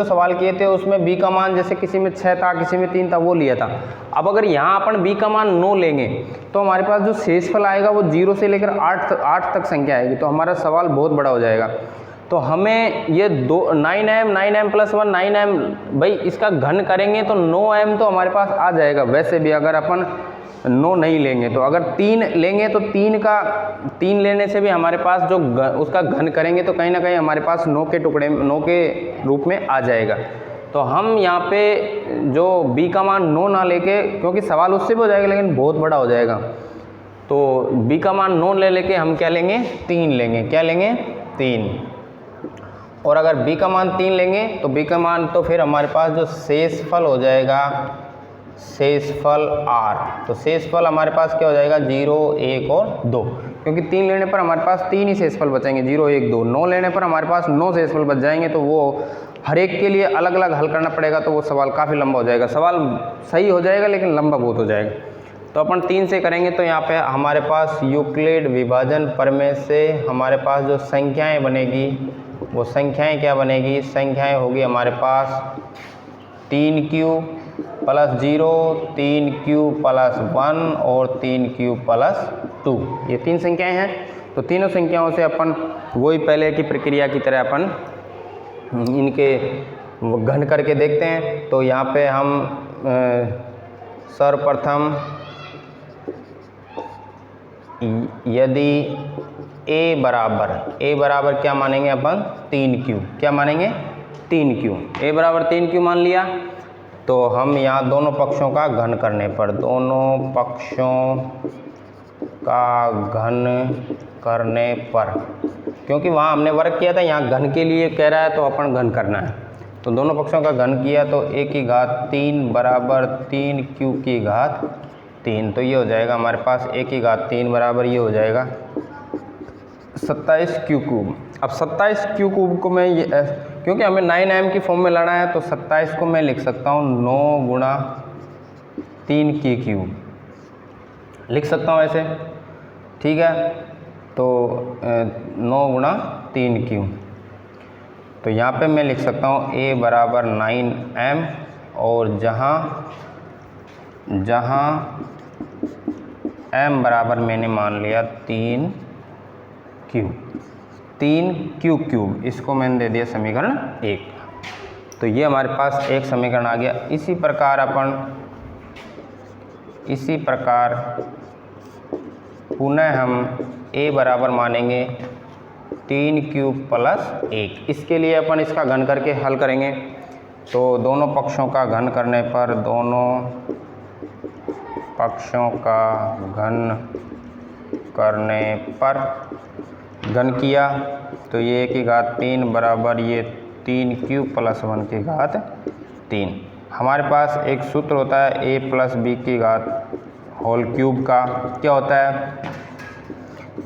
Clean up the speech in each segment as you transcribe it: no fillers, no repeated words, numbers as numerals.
जो सवाल किए थे उसमें बी का मान जैसे किसी में 6 था, किसी में 3 था, वो लिया था। अब अगर यहाँ अपन बी का मान 9 लेंगे तो हमारे पास जो शेषफल आएगा वो 0 से लेकर 8 तक संख्या आएगी, तो हमारा सवाल बहुत बड़ा हो जाएगा। तो हमें ये 9m प्लस 1 9m, भाई इसका घन करेंगे तो 9m तो हमारे पास आ जाएगा। वैसे भी अगर अपन 9 नहीं लेंगे तो अगर 3 लेंगे तो 3 लेने से भी हमारे पास जो उसका घन करेंगे तो कहीं ना कहीं हमारे पास 9 के टुकड़े 9 के रूप में आ जाएगा। तो हम यहाँ पे जो b का मान 9 ना लेके, क्योंकि सवाल उससे भी हो जाएगा लेकिन बहुत बड़ा हो जाएगा, तो b का मान 9 ले लेके हम क्या लेंगे, 3 लेंगे। क्या लेंगे, 3। और अगर b का मान 3 लेंगे तो b का मान तो फिर हमारे पास जो शेषफल हो जाएगा, शेषफल r, तो शेषफल हमारे पास क्या हो जाएगा, 0 1 और 2, क्योंकि 3 लेने पर हमारे पास 3 ही शेषफल बचेंगे, 0 1 2। 9 लेने पर हमारे पास 9 शेषफल बच जाएंगे, तो वो हर एक के लिए अलग अलग हल करना पड़ेगा, तो वो सवाल काफ़ी लंबा हो जाएगा। सवाल सही हो जाएगा लेकिन लंबा बहुत हो जाएगा। तो अपन 3 से करेंगे तो यहाँ पे हमारे पास यूक्लिड विभाजन प्रमेय से हमारे पास जो संख्याएँ बनेगी वो संख्याएँ क्या बनेगी, संख्याएँ होगी हमारे पास 3q प्लस 0, 3q प्लस 1 और 3q प्लस 2, ये 3 संख्याएं हैं। तो तीनों संख्याओं से अपन वही पहले की प्रक्रिया की तरह अपन इनके घन करके देखते हैं। तो यहाँ पे हम सर्वप्रथम यदि a बराबर क्या मानेंगे अपन, 3q, क्या मानेंगे, 3q, a बराबर 3q मान लिया। तो हम यहाँ दोनों पक्षों का घन करने पर, दोनों पक्षों का घन करने पर, क्योंकि वहाँ हमने वर्ग किया था, यहाँ घन के लिए कह रहा है तो अपन घन करना है। तो दोनों पक्षों का घन किया तो a की घात 3 बराबर 3q की घात 3, तो ये हो जाएगा हमारे पास a की घात 3 बराबर ये हो जाएगा 27q क्यूब। अब 27q क्यूब को मैं ये, क्योंकि हमें 9m की फॉर्म में लाना है, तो 27 को मैं लिख सकता हूँ 9 गुणा 3k क्यूब, लिख सकता हूँ ऐसे, ठीक है। तो 9 गुणा 3 क्यूब, तो यहाँ पे मैं लिख सकता हूँ a बराबर 9m, और जहाँ m बराबर मैंने मान लिया 3q क्यूब, इसको मैंने दे दिया समीकरण 1। तो ये हमारे पास एक समीकरण आ गया। इसी प्रकार पुनः हम a बराबर मानेंगे 3q प्लस 1। इसके लिए अपन इसका घन करके हल करेंगे। तो दोनों पक्षों का घन करने पर, दोनों पक्षों का घन करने पर, घन किया तो ये a की घात 3 बराबर ये 3q प्लस 1 की घात 3। हमारे पास एक सूत्र होता है a प्लस b की घात होल क्यूब का, क्या होता है,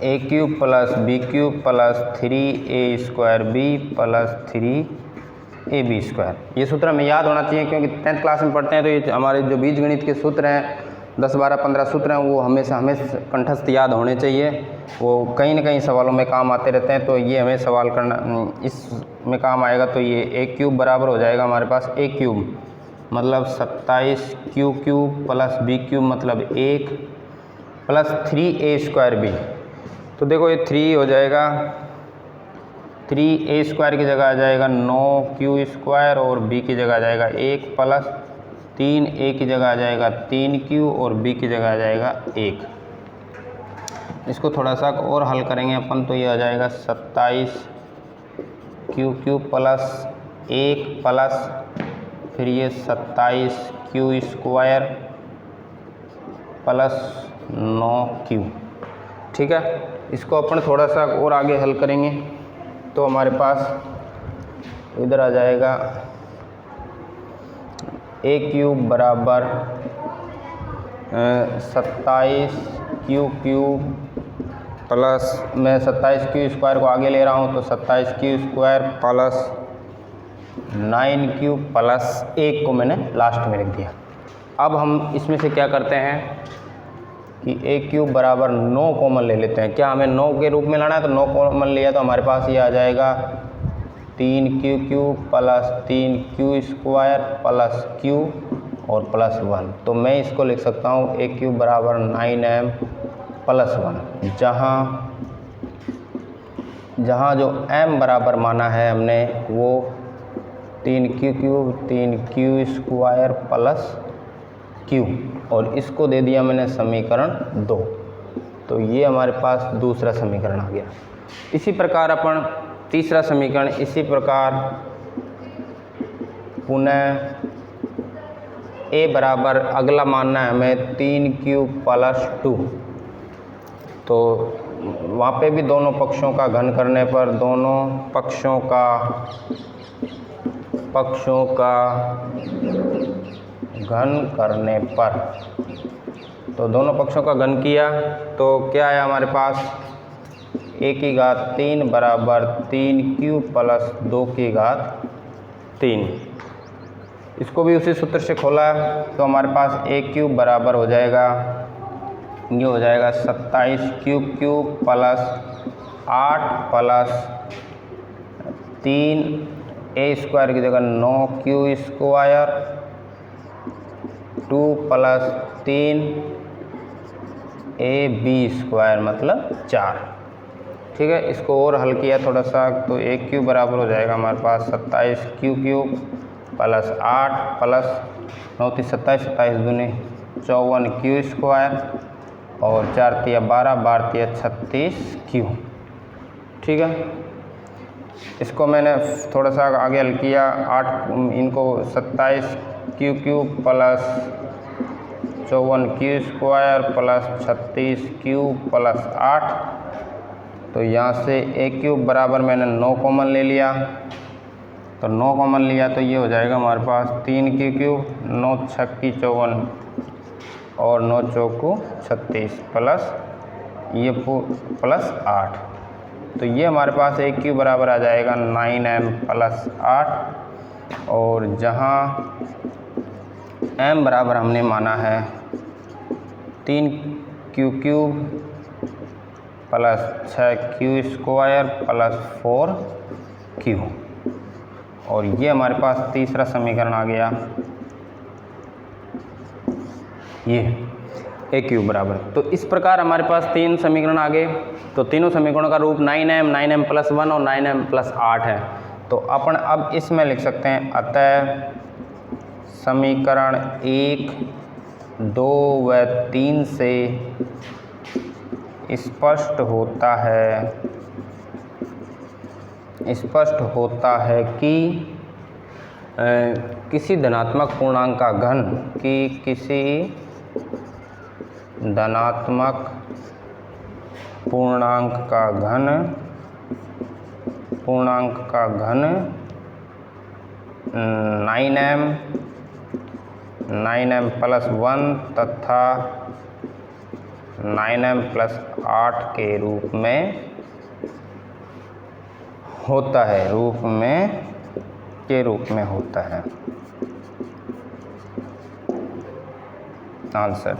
a cube plus b cube plus 3a square b plus 3ab square. ये सूत्र हमें याद होना चाहिए, क्योंकि 10th क्लास में पढ़ते हैं तो ये हमारे जो बीजगणित के सूत्र हैं 10 12 15 सूत्र हैं, वो हमेशा हमें कंठस्थ याद होने चाहिए, वो कहीं ना कहीं सवालों में काम आते रहते हैं। तो ये हमें सवाल करना इसमें काम आएगा। तो ये a क्यूब बराबर हो जाएगा हमारे पास a क्यूब मतलब 27q cube plus b cube मतलब 1 प्लस 3a स्क्वायर b। तो देखो ये 3 हो जाएगा, 3a स्क्वायर की जगह आ जाएगा 9q स्क्वायर, और b की जगह आ जाएगा 1 प्लस 3a की जगह आ जाएगा 3q, और b की जगह आ जाएगा 1। इसको थोड़ा सा और हल करेंगे अपन, तो ये आ जाएगा 27q क्यूब प्लस 1 प्लस फिर ये 27q स्क्वायर प्लस 9q, ठीक है। इसको अपन थोड़ा सा और आगे हल करेंगे तो हमारे पास इधर आ जाएगा a क्यूब बराबर 27q क्यूब प्लस, मैं 27q स्क्वायर को आगे ले रहा हूँ, तो 27q square plus 9q plus 1 को मैंने लास्ट में लिख दिया। अब हम इसमें से क्या करते हैं कि a क्यूब बराबर 9 कॉमन ले लेते हैं। क्या हमें 9 के रूप में लाना है, तो 9 कॉमन लिया तो हमारे पास ये आ जाएगा 3q³ plus 3q² plus q और प्लस 1। तो मैं इसको लिख सकता हूँ a³ बराबर 9m प्लस 1, जहाँ जो m बराबर माना है हमने वो 3q³ 3q² प्लस q, और इसको दे दिया मैंने समीकरण 2। तो ये हमारे पास दूसरा समीकरण आ गया। इसी प्रकार अपन तीसरा समीकरण इसी प्रकार पुनः a बराबर अगला मानना है हमें 3q प्लस 2। तो वहाँ पे भी दोनों पक्षों का घन करने पर दोनों पक्षों का घन करने पर, तो दोनों पक्षों का घन किया तो क्या आया हमारे पास, a³ बराबर 3q प्लस 2³ इसको भी उसी सूत्र से खोला तो हमारे पास a³ बराबर हो जाएगा, ये हो जाएगा 27q³ प्लस 8 प्लस 3a² की जगह 9q², 2 प्लस 3ab² मतलब 4। ठीक है, इसको और हल किया थोड़ा सा तो a³ बराबर हो जाएगा हमारे पास 27q³ प्लस 8 प्लस 9 × 27, 27 दूनी 54q² और 4 × 12, 12 × 36q। ठीक है, इसको मैंने थोड़ा सा आगे हल किया, 8 इनको 27q³ plus 54q² plus 36q plus 8। तो यहाँ से a³ बराबर मैंने 9 कॉमन ले लिया, तो 9 कॉमन लिया तो ये हो जाएगा हमारे पास 3q³ 9 × 6 = 54 और 9 × 4 = 36 प्लस ये प्लस 8। तो ये हमारे पास a³ बराबर आ जाएगा 9m प्लस 8, और जहाँ m बराबर हमने माना है 3q³ plus 6q² plus 4q, और ये हमारे पास तीसरा समीकरण आ गया, ये a³ बराबर। तो इस प्रकार हमारे पास 3 समीकरण आ गए। तो तीनों समीकरणों का रूप 9m, 9m प्लस 1 और 9m प्लस 8 है। तो अपन अब इसमें लिख सकते हैं, अतः समीकरण 1, 2 व 3 से स्पष्ट होता है कि किसी धनात्मक पूर्णांक का घन किसी धनात्मक पूर्णांक का घन 9m प्लस 1 तथा 9m प्लस 8 के रूप में होता है, आंसर।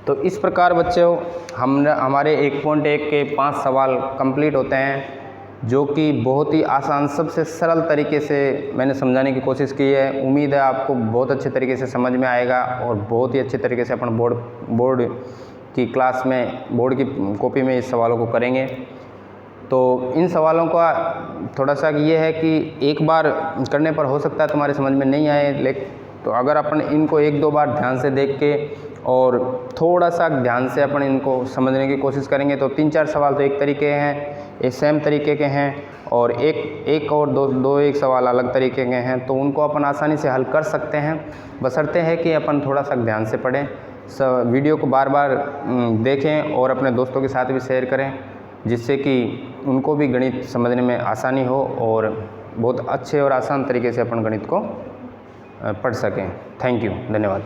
तो इस प्रकार बच्चों हमारे 1.1 के 5 सवाल कंप्लीट होते हैं, जो कि बहुत ही आसान, सबसे सरल तरीके से मैंने समझाने की कोशिश की है। उम्मीद है आपको बहुत अच्छे तरीके से समझ में आएगा और बहुत ही अच्छे तरीके से अपन बोर्ड की क्लास में, बोर्ड की कॉपी में इस सवालों को करेंगे। तो इन सवालों का थोड़ा सा ये है कि एक बार करने पर हो सकता है तुम्हारे समझ में नहीं आए, लेकिन तो अगर अपन इनको 1-2 बार ध्यान से देख के और थोड़ा सा ध्यान से अपन इनको समझने की कोशिश करेंगे तो 3-4 सवाल तो एक तरीके हैं, एक सेम तरीके के हैं, और एक और दो एक सवाल अलग तरीके के हैं। तो उनको अपन आसानी से हल कर सकते हैं, बशर्ते है कि अपन थोड़ा सा ध्यान से पढ़ें। वीडियो को बार बार देखें और अपने दोस्तों के साथ भी शेयर करें, जिससे कि उनको भी गणित समझने में आसानी हो और बहुत अच्छे और आसान तरीके से अपन गणित को पढ़ सकें। थैंक यू, धन्यवाद।